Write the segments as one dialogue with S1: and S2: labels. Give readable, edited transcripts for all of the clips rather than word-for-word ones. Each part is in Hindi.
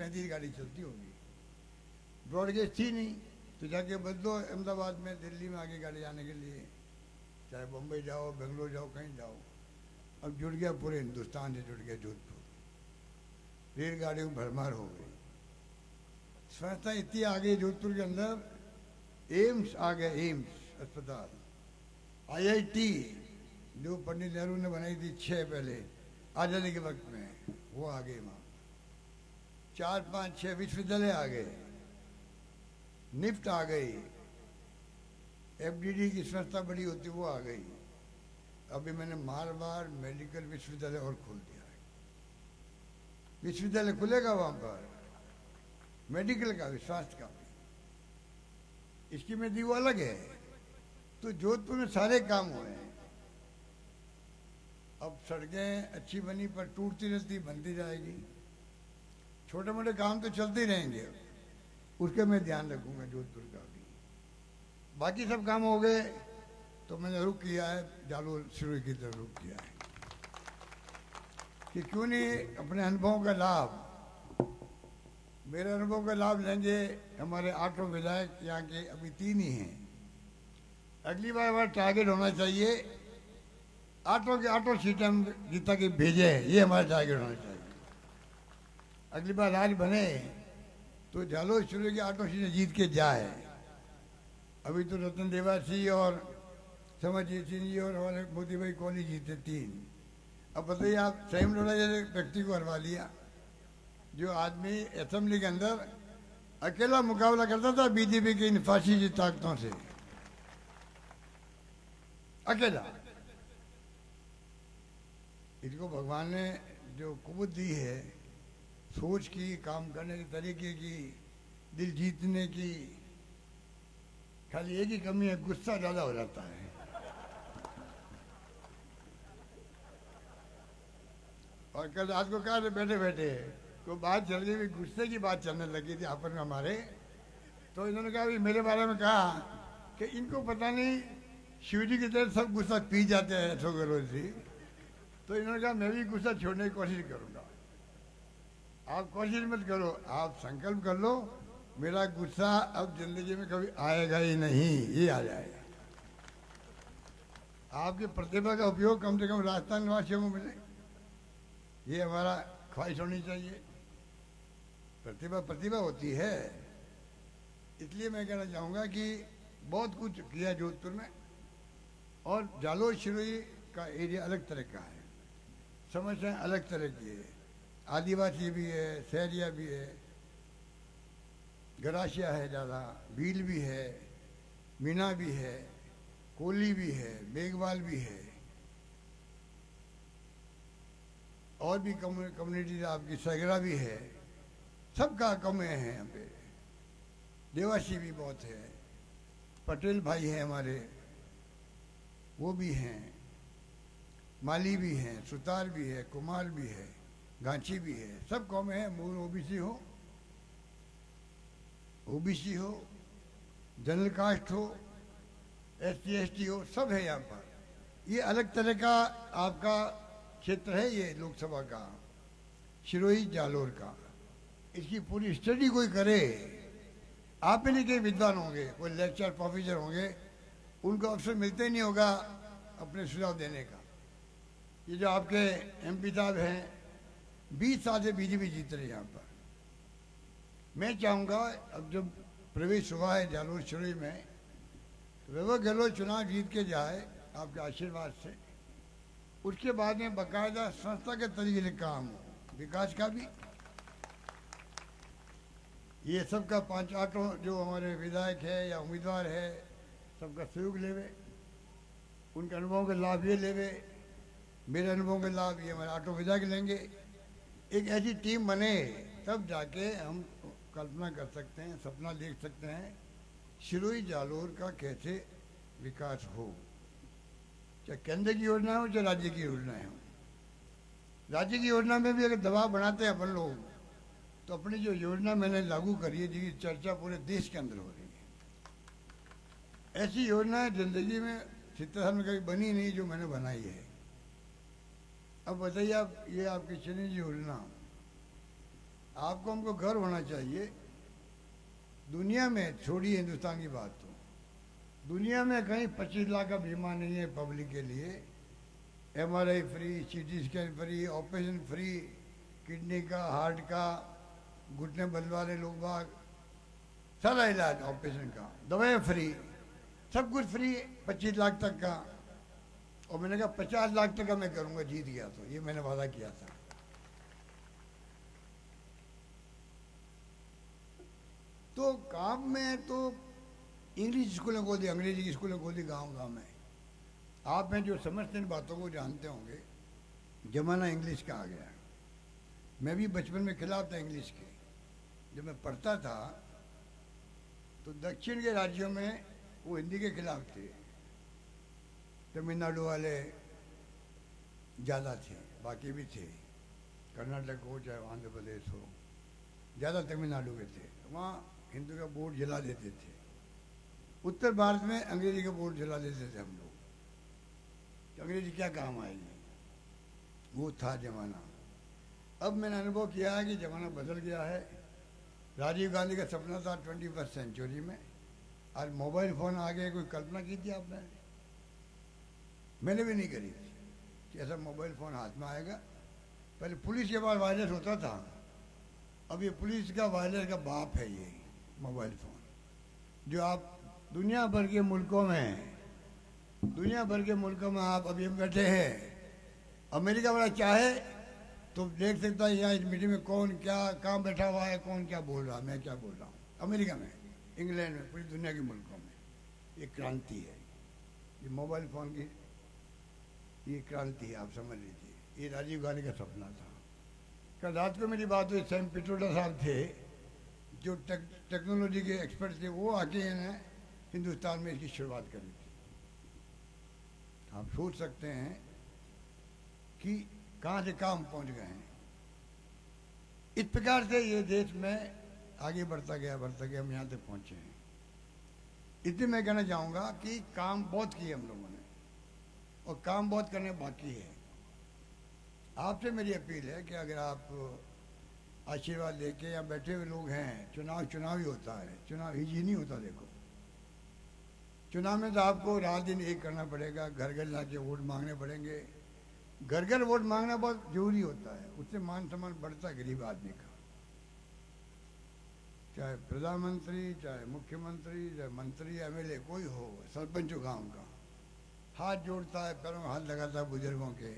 S1: 35 गाड़ी चलती होगी, ब्रॉडगेज थी नहीं, तो जाके बदलो अहमदाबाद में, दिल्ली में आगे गाड़ी जाने के लिए, चाहे बम्बई जाओ, बेंगलोर जाओ, कहीं जाओ। अब जुड़ गया, पूरे हिंदुस्तान से जुड़ गया जोधपुर, रेलगाड़ियों में भरमार हो गई। संस्था इतनी आ गई जोधपुर के अंदर, एम्स आ गया, एम्स अस्पताल, IIT जो पंडित नेहरू ने बनाई थी 6 पहले आज़ादी के वक्त में, वो आ गई वहाँ। 4, 5, 6 विश्वविद्यालय आ गए, निफ्ट आ गई, FDD की संस्था बड़ी होती वो आ गई। अभी मैंने मारवाड़ मेडिकल विश्वविद्यालय और खोल दिया है, विश्वविद्यालय खुलेगा वहाँ पर, मेडिकल का भी, स्वास्थ्य का भी। इसकी में दी वो अलग है। तो जोधपुर में सारे काम हुए हैं। अब सड़कें अच्छी बनी पर टूटती रहती, बनती जाएगी। छोटे मोटे काम तो चलते ही रहेंगे, उसके मैं ध्यान रखूंगा जोधपुर का भी। बाकी सब काम हो गए तो मैंने रुक किया है, जालोर शुरू की तरफ रुक किया है कि क्यों नहीं अपने अनुभवों का लाभ, मेरे अनुभव का लाभ लेंगे हमारे 8 विधायक यहाँ के, अभी 3 ही हैं। अगली बार हमारा टारगेट होना चाहिए 8 के 8 सीटें हम जीता के भेजे, ये हमारा टारगेट होना चाहिए। अगली बार राज बने तो जालोर शुरू की 8 सीटें जीत के जाए। अभी तो रतन देवासी और समरजीत सिंह जी और हमारे मोदी भाई कोहली जीते 3। अब बताइए आप, सैम लोढ़ा जैसे व्यक्ति को हरवा लिया, जो आदमी असेंबली के अंदर अकेला मुकाबला करता था बीजेपी की इन फाशीजी ताकतों से, अकेला। इनको भगवान ने जो कुवत दी है, सोच की, काम करने के तरीके की, दिल जीतने की, खाली एक ही कमी है, गुस्सा ज्यादा हो जाता है। और कल रात को कहा बैठे बैठे तो बात चल गई, गुस्से की बात चलने लगी थी आपस में हमारे। तो इन्होंने कहा भी मेरे बारे में कहा कि इनको पता नहीं शिव जी की तरह सब गुस्सा पी जाते हैं ऐसो गहलोत जी। तो इन्होंने कहा मैं भी गुस्सा छोड़ने की कोशिश करूंगा। आप कोशिश मत करो, आप संकल्प कर लो मेरा गुस्सा अब जिंदगी में कभी आएगा ही नहीं, ये आ जाएगा। आपकी प्रतिभा का उपयोग कम से कम राजस्थान निवासियों को मिले, ये हमारा ख्वाहिश होनी चाहिए। प्रतिभा प्रतिभा होती है। इसलिए मैं कहना चाहूँगा कि बहुत कुछ किया जोधपुर में, और जालोर शिरोई का एरिया अलग तरह का है, समस्याएं अलग तरह की है। आदिवासी भी है, शहरिया भी है, गरासिया है ज़्यादा, भील भी है, मीना भी है, कोली भी है, मेघवाल भी है, और भी कम्युनिटी आपकी सगरा भी है, सबका कम है यहाँ पे। देवासी भी बहुत है, पटेल भाई हैं हमारे, वो भी हैं, माली भी हैं, सुतार भी है, कुमार भी है, गांची भी है, सब कौमें हैं। मूल ओबीसी हो, जनरल कास्ट हो, SC ST हो, सब है यहाँ पर। ये अलग तरह का आपका क्षेत्र है, ये लोकसभा का, शिरोई जालोर का। इसकी पूरी स्टडी कोई करे। आप ही नहीं कई विद्वान होंगे, कोई लेक्चर प्रोफेसर होंगे, उनको अवसर मिलते ही नहीं होगा अपने सुझाव देने का। ये जो आपके MP साहब हैं, 20 साल से बीजेपी जीत रही है यहाँ पर। मैं चाहूँगा अब जब प्रवेश हुआ है जालोर शिरोई में, वैभव गहलोत चुनाव जीत के जाए आपके आशीर्वाद से, उसके बाद में बाकायदा संस्था के तरीके से काम हो, विकास का भी। ये सबका 5-8 जो हमारे विधायक है या उम्मीदवार है, सबका सहयोग लेवे, उनके अनुभवों के लाभ ये लेवे, मेरे अनुभवों के लाभ ये हमारे 8 विधायक लेंगे। एक ऐसी टीम बने तब जाके हम कल्पना कर सकते हैं, सपना देख सकते हैं शिरोई जालोर का कैसे विकास हो, चाहे केंद्र की योजना हो चाहे राज्य की योजनाएं हो। राज्य की योजना में भी अगर दबाव बनाते हैं अपन लोग, तो अपनी जो योजना मैंने लागू करी है, जिसकी चर्चा पूरे देश के अंदर हो रही है, ऐसी योजनाएं जिंदगी में 70 साल में कभी बनी नहीं जो मैंने बनाई है। अब बताइए आप, ये आपकी चयनित योजना आपको हमको गर्व होना चाहिए। दुनिया में, छोड़िए हिंदुस्तान की बात, तो दुनिया में कहीं 25 लाख का बीमा नहीं है पब्लिक के लिए। MRI free, CT scan free, operation free, kidney का, हार्ट का, घुटने बदल वाले लोग बाग, सारा इलाज ऑपरेशन का, दवाएं फ्री, सब कुछ फ्री 25 लाख तक का। और मैंने कहा 50 लाख तक का मैं करूंगा, जीत गया तो, ये मैंने वादा किया था। तो काम में तो इंग्लिश स्कूलें खोल दी, अंग्रेजी की स्कूलें खोल दी गाँव में। आप में जो समझते इन बातों को जानते होंगे, जमाना इंग्लिश का आ गया। मैं भी बचपन में खिलाफ था इंग्लिश के। जब मैं पढ़ता था तो दक्षिण के राज्यों में वो हिंदी के खिलाफ थे। तमिलनाडु वाले ज़्यादा थे, बाकी भी थे, कर्नाटक हो चाहे आंध्र प्रदेश हो, ज़्यादा तमिलनाडु के थे। वहाँ हिंदी का बोर्ड जला देते थे। उत्तर भारत में अंग्रेजी का बोर्ड जला देते थे हम लोग, तो अंग्रेजी क्या काम आएगी। वो था जमाना। अब मैंने अनुभव किया है कि ज़माना बदल गया है। राजीव गांधी का सपना था 21st सेंचुरी में, आज मोबाइल फ़ोन आ गए। कोई कल्पना की थी आपने? मैंने भी नहीं करी थी कि ऐसा मोबाइल फ़ोन हाथ में आएगा। पहले पुलिस के पास वायरलेस होता था, अब ये पुलिस का वायरलेस का बाप है ये मोबाइल फ़ोन, जो आप दुनिया भर के मुल्कों में, दुनिया भर के मुल्कों में आप अभी बैठे हैं। अमेरिका वाला चाहे तो देख सकता है यहाँ इस मीटिंग में कौन क्या कहाँ बैठा हुआ है, कौन क्या बोल रहा है, मैं क्या बोल रहा हूँ। अमेरिका में, इंग्लैंड में, पूरी दुनिया के मुल्कों में ये क्रांति है, ये मोबाइल फ़ोन की ये क्रांति है, आप समझ लीजिए। ये राजीव गांधी का सपना था। कल रात को मेरी बात हुई, सैम पिट्रोडा साहब थे जो टेक्नोलॉजी के एक्सपर्ट थे, वो आके इन्हें हिंदुस्तान में इसकी शुरुआत करी थी। आप सोच सकते हैं कि कहाँ से काम पहुँच गए हैं। इस प्रकार से ये देश में आगे बढ़ता गया, हम यहाँ तक पहुँचे हैं। इतने मैं कहना चाहूँगा कि काम बहुत किए हम लोगों ने, और काम बहुत करने बाकी है। आपसे मेरी अपील है कि अगर आप आशीर्वाद लेके या बैठे हुए लोग हैं, चुनाव ही होता है, चुनाव ही नहीं होता। देखो, चुनाव में तो आपको रात दिन एक करना पड़ेगा, घर घर ला के वोट मांगने पड़ेंगे। घर घर वोट मांगना बहुत जरूरी होता है, उससे मान सम्मान बढ़ता है गरीब आदमी का। चाहे प्रधानमंत्री, चाहे मुख्यमंत्री, चाहे मंत्री, MLA कोई हो, सरपंच हो गाँव का, हाथ जोड़ता है, पैरों में हाथ लगाता है बुजुर्गों के,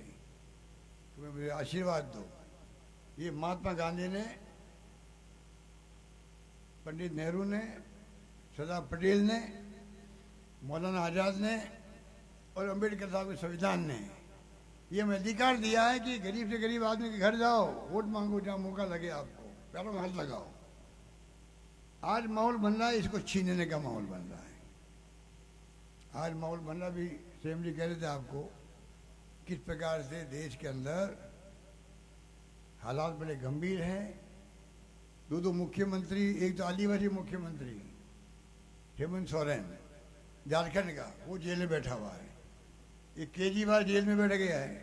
S1: तुम्हें मुझे आशीर्वाद दो। ये महात्मा गांधी ने, पंडित नेहरू ने, सरदार पटेल ने, मौलाना आज़ाद ने और अम्बेडकर साहब के संविधान ने ये हमें अधिकार दिया है कि गरीब से गरीब आदमी के घर जाओ, वोट मांगो, जहाँ मौका लगे आपको, पैरों में हाथ लगाओ। आज माहौल बन रहा है, इसको छीनने का माहौल बन रहा है। आज माहौल बन रहा भी, सेम जी कह रहे थे आपको किस प्रकार से देश के अंदर हालात बड़े गंभीर हैं। दो मुख्यमंत्री, एक तो आदिवासी मुख्यमंत्री हेमंत सोरेन झारखंड का, वो जेल में बैठा हुआ है। एक केजरीवाल जेल में बैठ गया है।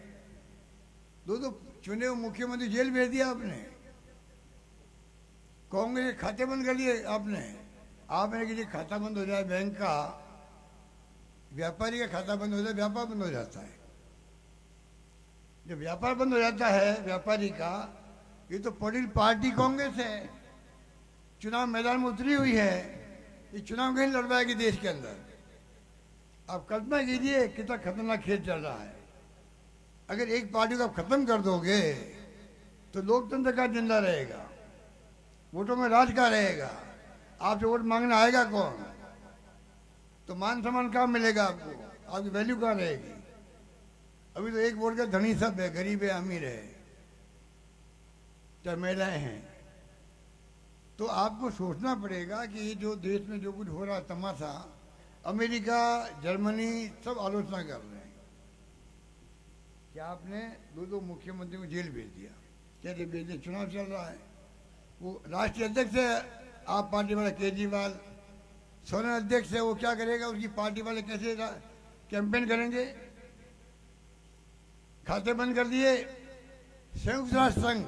S1: दो चुने हुए मुख्यमंत्री जेल भेज दिया आपने। कांग्रेस के खाते बंद कर दिए आपने कि खाता बंद हो जाए बैंक का, व्यापारी का खाता बंद हो जाए, व्यापार बंद हो जाता है। जब व्यापार बंद हो जाता है व्यापारी का, ये तो पॉलिटिकल पार्टी कांग्रेस है, चुनाव मैदान में उतरी हुई है, ये चुनाव कहीं लड़वाएगी देश के अंदर। आप कल्पना कीजिए कितना खतरनाक खेल चल रहा है। अगर एक पार्टी को आप खत्म कर दोगे तो लोकतंत्र का जिंदा रहेगा, वोटों में राज का रहेगा, आपसे वोट मांगने आएगा कौन? तो मान सम्मान कहाँ मिलेगा आपको, आपकी वैल्यू कहाँ रहेगी? अभी तो एक वोट का धनी सब है, गरीब है, अमीर है, चाहे महिलाएं हैं। तो आपको सोचना पड़ेगा कि ये जो देश में जो कुछ हो रहा है तमाशा, अमेरिका, जर्मनी सब आलोचना कर रहे हैं कि आपने दो मुख्यमंत्री को जेल भेज दिया। कैसे भेज दिया? चुनाव चल रहा है। वो राष्ट्रीय अध्यक्ष है आप पार्टी वाला केजरीवाल, सोरेन अध्यक्ष है, वो क्या करेगा? उसकी पार्टी वाले कैसे कैंपेन करेंगे? खाते बंद कर दिए। संयुक्त राष्ट्र संघ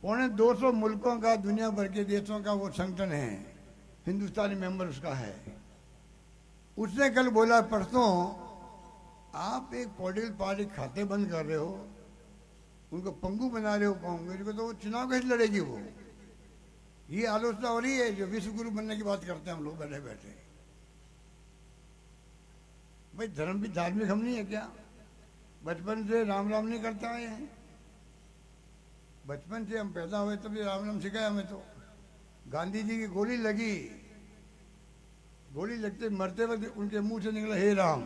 S1: 250 मुल्कों का, दुनिया भर के देशों का वो संगठन है, हिंदुस्तानी मेंबर उसका है। उसने कल बोला, परसों, आप एक पॉलिटिकल पार्टी खाते बंद कर रहे हो, उनको पंगु बना रहे हो कांग्रेस को, तो वो चुनाव कैसे लड़ेगी? वो ये आलोचना हो रही है जो विश्व गुरु बनने की बात करते हैं हम लोग बैठे बैठे। भाई धर्म भी धार्मिक हम नहीं है क्या? बचपन से राम राम नहीं करते आए हैं? बचपन से हम पैदा हुए तब राम राम सिखाया हमें। तो गांधी जी की गोली लगी, गोली लगते मरते वक्त उनके मुंह से निकला हे राम।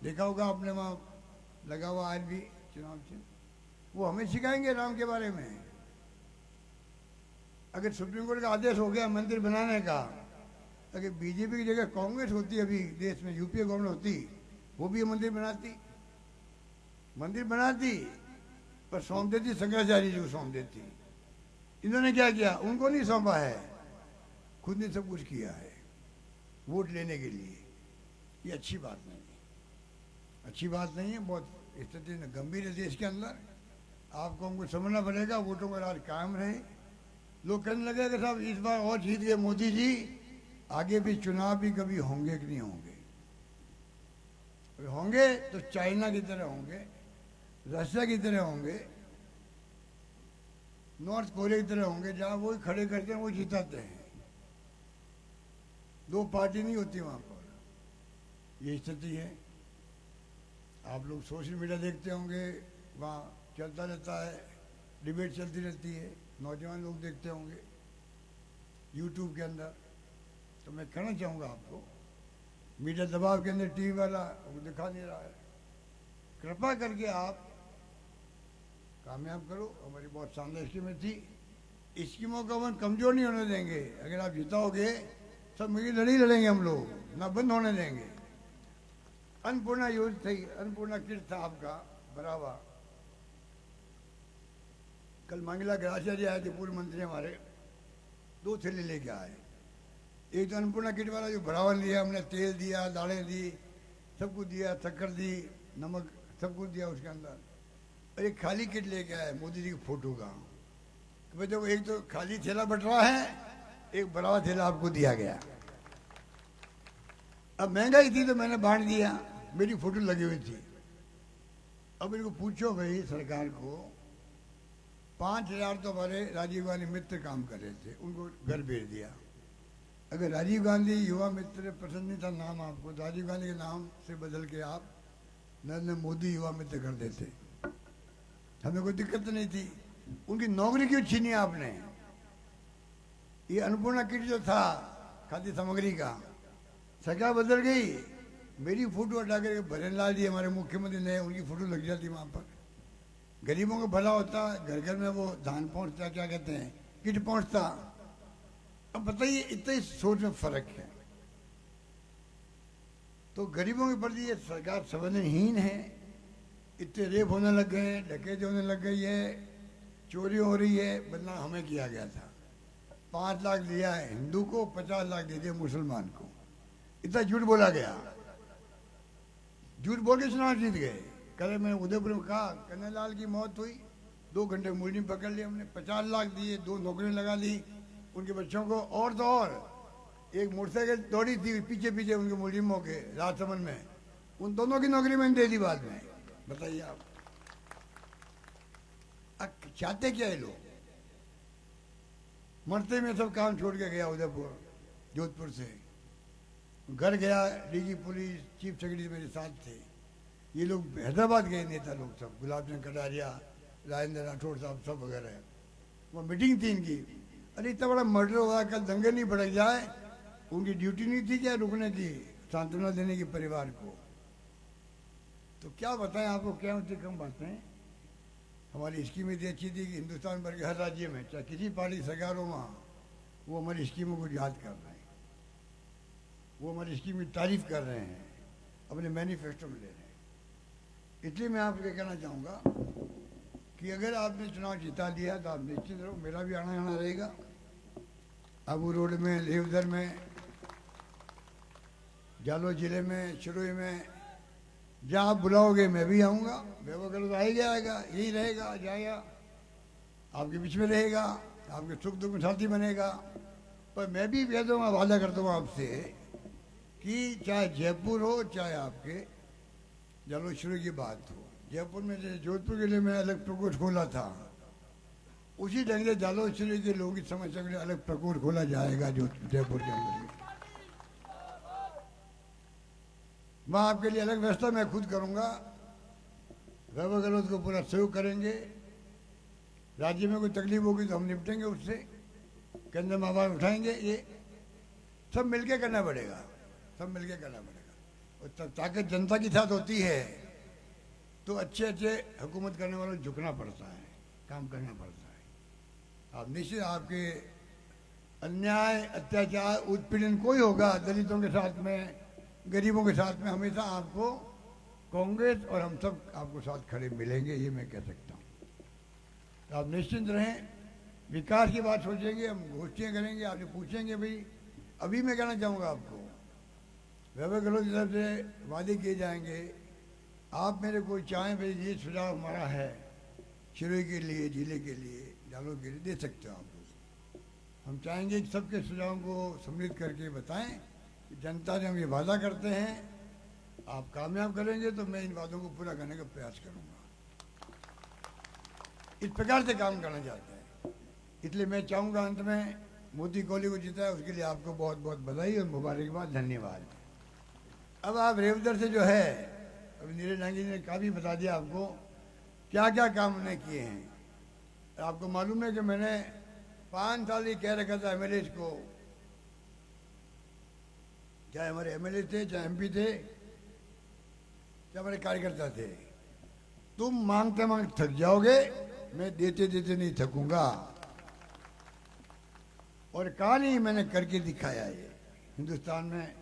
S1: देखा होगा आपने, वहां लगा हुआ आज भी चुनाव चिन्ह। वो हमें सिखाएंगे राम के बारे में? अगर सुप्रीम कोर्ट का आदेश हो गया मंदिर बनाने का, अगर बीजेपी की जगह कांग्रेस होती अभी देश में, यूपीए गवर्नमेंट होती, वो भी मंदिर बनाती, मंदिर बनाती, पर सौंप देती शंकराचार्य जी को सौंप देती। इन्होंने क्या किया? उनको नहीं सौंपा है, खुद ने सब कुछ किया है वोट लेने के लिए। ये अच्छी बात नहीं है, अच्छी बात नहीं है। बहुत स्थिति गंभीर है देश के अंदर। आपको हमको समझना पड़ेगा, वोटों का राज कायम रहे। लोग कहने लगे कि साहब इस बार और जीत गए मोदी जी, आगे भी चुनाव भी कभी होंगे कि नहीं होंगे? होंगे तो चाइना की तरह होंगे, रशिया की तरह होंगे, नॉर्थ कोरिया की तरह होंगे, जहां वो खड़े करते हैं वो जिताते हैं। दो पार्टी नहीं होती वहां पर, ये स्थिति है। आप लोग सोशल मीडिया देखते होंगे, वहाँ चलता रहता है, डिबेट चलती रहती है, नौजवान लोग देखते होंगे यूट्यूब के अंदर। तो मैं कहना चाहूँगा आपको, मीडिया दबाव के अंदर टीवी वाला वो दिखा नहीं रहा है, कृपा करके आप कामयाब करो। हमारी बहुत शानदार स्कीमें थी, स्कीमों को हम कमज़ोर नहीं होने देंगे। अगर आप जिताओगे सब मिली लड़ी लड़ेंगे हम लोग, ना बंद होने देंगे। अन्नपूर्णा योजना थी, अन्नपूर्णा किट था आपका बराबर। कल मंगला ग्राचार्य आए थे, पूर्व मंत्री हमारे, 2 थैले लेके आए। एक तो अन्नपूर्णा किट वाला जो बढ़ावा लिया हमने, तेल दिया, दालें दी, सब कुछ दिया, शक्कर दी, नमक सब कुछ दिया उसके अंदर। और एक खाली किट लेके आए मोदी जी की फोटो का। भाई देखो, एक तो खाली थैला बट रहा है, एक बढ़ावा थैला आपको दिया गया। अब महंगाई थी तो मैंने बांट दिया, मेरी फोटो लगी हुई थी। अब इनको पूछो भाई सरकार को, 5000 तो हमारे राजीव गांधी मित्र काम कर रहे थे, उनको घर भेज दिया। अगर राजीव गांधी युवा मित्र पसंद नहीं था नाम आपको, तो राजीव गांधी के नाम से बदल के आप नरेंद्र मोदी युवा मित्र कर देते, हमें कोई दिक्कत नहीं थी। उनकी नौकरी क्यों छीनी आपने? ये अन्नपूर्णा किट जो था खाद्य सामग्री का, सरकार बदल गई, मेरी फोटो हटा कर भजन लाल जी हमारे मुख्यमंत्री ने, उनकी फोटो लग जाती वहां पर। गरीबों को भला होता, घर घर में वो धान पहुंचता, क्या कहते हैं, किट पहुंचता। अब बताइए, इतने सोच में फर्क है। तो गरीबों के प्रति ये सरकार संवेदनहीन है। इतने रेप होने लग गए, डकैती होने लग गई है, चोरी हो रही है। बदनाम हमें किया गया था, 5 लाख दिया है हिंदू को, 50 लाख दे दिया मुसलमान को। इतना झूठ बोला गया, झूठ बोल के चुनाव जीत गए। कल मैं उदयपुर में कहा, कन्हैयालाल की मौत हुई, 2 घंटे मुलजिम पकड़ लिया हमने, 50 लाख दिए, 2 नौकरियां लगा दी उनके बच्चों को। और तो और एक मोटरसाइकिल दौड़ी थी पीछे पीछे उनके मुलजिमों के राजसमंद में, उन दोनों की नौकरी मैंने दे दी बाद में। बताइए आप चाहते क्या है लोग? मरते में सब काम छोड़ के गया उदयपुर, जोधपुर से घर गया। डीजी पुलिस, चीफ सेक्रेटरी मेरे साथ थे। ये लोग हैदराबाद गए, नेता लोग सब, गुलाब चंद कटारिया, राजेंद्र राठौड़ साहब सब वगैरह। वो मीटिंग थी इनकी। अरे इतना बड़ा मर्डर हुआ, कल दंगे नहीं भड़क जाए? उनकी ड्यूटी नहीं थी क्या रुकने की, सांत्वना देने की परिवार को? तो क्या बताएं आपको, क्या होती कम बातें। हमारी स्कीम इतनी अच्छी थी कि हिंदुस्तान भर के हर राज्य में, चाहे किसी पार्टी सरकार हो, वहाँ वो हमारी स्कीमों को याद कर रहे हैं, वो हमारी स्कीम की तारीफ कर रहे हैं, अपने मैनिफेस्टो में ले रहे हैं। इसलिए मैं आपको कहना चाहूँगा कि अगर आपने चुनाव जिता लिया तो आप निश्चित रहो, मेरा भी आना जाना रहेगा। आबू रोड में, लेवदर में, जालौर जिले में, चिरोई में, जहाँ आप बुलाओगे मैं भी आऊँगा। बेवकूफ़ तो आ ही जाएगा, यही रहेगा, जाएगा। आपके बीच में रहेगा, आपके सुख दुख में साथी बनेगा। पर मैं भी कह दूँगा, वादा करता हूँ आपसे कि चाहे जयपुर हो चाहे आपके जलोश्वरी की बात हो, जयपुर में जैसे जोधपुर के लिए मैं अलग प्रकोष्ठ खोला था, उसी ढंग से जलोश्वरी के लोगों की समस्या के लिए अलग प्रकोष्ठ खोला जाएगा जो जयपुर के अंदर। वहाँ आपके लिए अलग व्यवस्था मैं खुद करूँगा, वैभव गहलोत को पूरा सहयोग करेंगे। राज्य में कोई तकलीफ होगी तो हम निपटेंगे उससे, केंद्र में आवाज उठाएंगे। ये सब मिलके करना पड़ेगा, सब मिलके करना पड़ेगा। और ताकत जनता के साथ होती है तो अच्छे अच्छे हुकूमत करने वालों को झुकना पड़ता है, काम करना पड़ता है। आप निश्चित आपके अन्याय अत्याचार उत्पीड़न कोई होगा दलितों के साथ में, गरीबों के साथ में, हमेशा आपको कांग्रेस और हम सब आपको साथ खड़े मिलेंगे, ये मैं कह सकता हूँ। तो आप निश्चिंत रहें, विकास की बात सोचेंगे, हम गोष्ठियाँ करेंगे, आपसे पूछेंगे। भाई अभी मैं कहना चाहूँगा आपको, वैभव गहलोत की तरफ से वादे किए जाएंगे। आप मेरे कोई चाहें भाई ये सुझाव हमारा है शिरोई के लिए, जिले के लिए, जालोर के लिए, दे सकते हो आप लोग। हम चाहेंगे कि सबके सुझावों को सम्मिलित करके बताएं कि जनता से हम ये वादा करते हैं, आप कामयाब करेंगे तो मैं इन वादों को पूरा करने का प्रयास करूँगा। इस प्रकार से काम करना चाहते हैं। इसलिए मैं चाहूँगा अंत में मोदी कोहली को जीता है उसके लिए आपको बहुत बहुत बधाई और मुबारकबाद, धन्यवाद। अब आप रेवदर से जो है, अभी नीरज डांगी ने काफ़ी बता दिया आपको क्या क्या काम उन्होंने किए हैं। आपको मालूम है कि मैंने 5 साल ही कह रखा था एमएलए को, चाहे हमारे एमएलए थे, चाहे एमपी थे, चाहे हमारे कार्यकर्ता थे, तुम मांगते मांगते थक जाओगे, मैं देते देते नहीं थकूंगा। और कहा नहीं, मैंने करके दिखाया। ये हिंदुस्तान में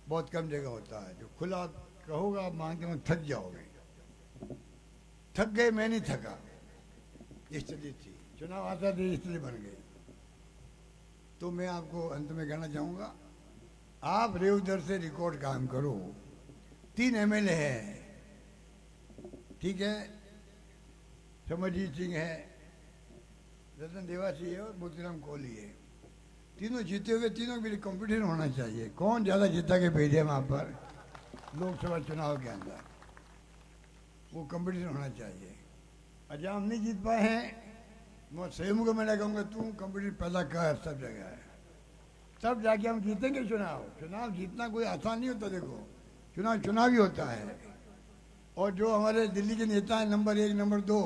S1: बहुत कम जगह होता है जो खुला कहोगा, मांगते मांगते थक जाओगे। थक गए, मैं नहीं थका, स्थिति थी, चुनाव आता थे, स्थिति बन गई। तो मैं आपको अंत में कहना चाहूँगा, आप रेवदर से रिकॉर्ड काम करो। 3 एमएलए हैं, ठीक है, समरजीत सिंह है, रतन देवासी है और मोतीराम कोहली है। तीनों जीते हुए, तीनों के लिए कंपटीशन होना चाहिए, कौन ज़्यादा जीता के भेजे वहाँ पर लोकसभा चुनाव के अंदर, वो कंपटीशन होना चाहिए। अच्छा हम नहीं जीत पाए हैं, मैं स्वयं को मैं कहूँगा तू कंपटीशन पैदा कर सब जगह है, तब जाके हम जीतेंगे चुनाव। चुनाव जीतना कोई आसान नहीं होता। देखो चुनाव ही होता है। और जो हमारे दिल्ली के नेता हैं नंबर 1 नंबर 2,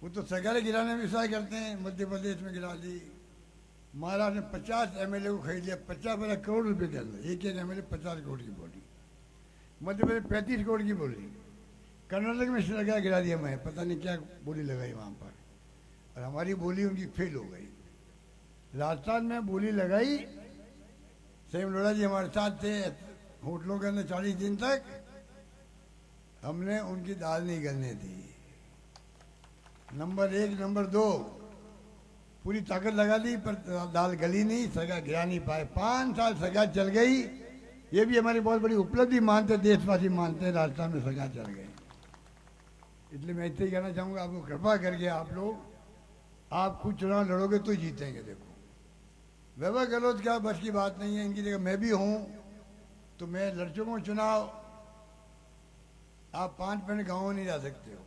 S1: वो तो सरकारें गिराने में विश्वास करते हैं। मध्य प्रदेश में गिरा दी, महाराष्ट्र ने 50 एमएलए को खरीद लिया, 50 करोड़ रुपए के अंदर, एक एमएलए 50 करोड़ की बोली। मध्य प्रदेश 35 करोड़ की बोली। कर्नाटक में सरकार गिरा दिया, मैं पता नहीं क्या बोली लगाई वहाँ पर, और हमारी बोली उनकी फेल हो गई। राजस्थान में बोली लगाई, सैम लोढ़ा जी हमारे साथ थे होटलों के अंदर 40 दिन तक, हमने उनकी दाल नहीं गलने दी। नंबर 1 नंबर 2 पूरी ताकत लगा दी पर दाल गली नहीं, सरकार गिरा नहीं पाए। 5 साल सरकार चल गई, ये भी हमारी बहुत बड़ी उपलब्धि मानते, देशवासी मानते हैं, राजस्थान में सरकार चल गई। इसलिए मैं इतना ही कहना चाहूँगा, आपको कृपा करके आप खुद चुनाव लड़ोगे तो जीतेंगे। देखो वैभव गहलोत क्या बस की बात नहीं है, इनकी जगह मैं भी हूँ तो मैं लड़ चुका हूँ चुनाव। आप 5 मिनट गाँव नहीं जा सकते हो,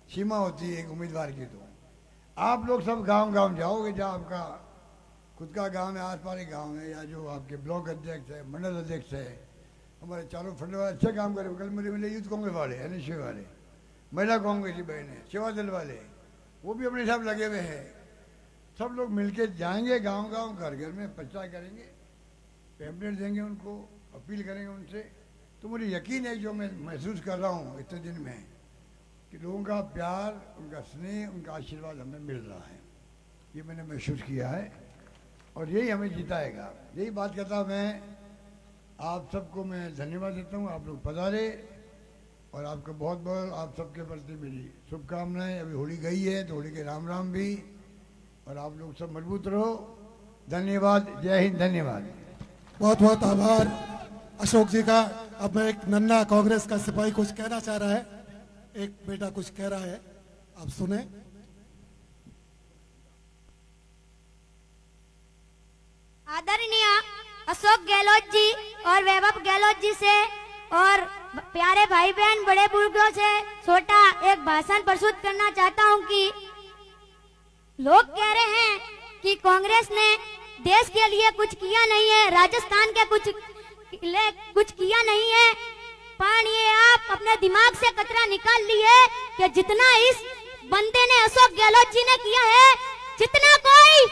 S1: सीमा होती है एक उम्मीदवार की। तो आप लोग सब गांव जाओगे, जहाँ आपका खुद का गांव है, आसपास के गांव है, या जो आपके ब्लॉक अध्यक्ष है, मंडल अध्यक्ष है, हमारे चारों फंड वाले अच्छे काम करे। कल मेरे मिले यूथ कांग्रेस वाले, एनएसयू वाले, महिला कांग्रेस की बहनें, सेवा दल वाले, वो भी अपने हिसाब लगे हुए हैं। सब लोग मिलके जाएंगे गांव घर घर में प्रचार करेंगे, पैम्पलेट देंगे उनको, अपील करेंगे उनसे। तो मुझे यकीन है जो मैं महसूस कर रहा हूँ इतने दिन में कि लोगों का प्यार, उनका स्नेह, उनका आशीर्वाद हमें मिल रहा है, ये मैंने महसूस किया है और यही हमें जिताएगा। यही बात करता मैं आप सबको मैं धन्यवाद देता हूँ। आप लोग पधारे और आपका बहुत बहुत आप सबके प्रति मेरी शुभकामनाएं। अभी होली गई है तो होली के राम राम भी, और आप लोग सब मजबूत रहो। धन्यवाद, जय हिंद, धन्यवाद।
S2: बहुत बहुत आभार अशोक जी का। अब मैं एक नन्ना कांग्रेस का सिपाही कुछ कहना चाह रहा है, एक बेटा कुछ कह रहा है, आप सुने।
S3: अशोक गहलोत जी और वैभव गहलोत जी से और प्यारे भाई बहन बड़े बुजुर्गों से छोटा एक भाषण प्रस्तुत करना चाहता हूं कि लोग कह रहे हैं कि कांग्रेस ने देश के लिए कुछ किया नहीं है, राजस्थान के कुछ किया नहीं है। पर ये आप अपने दिमाग से कचरा निकाल लिए कि जितना इस बंदे ने अशोक गहलोत जी ने किया है, जितना कोई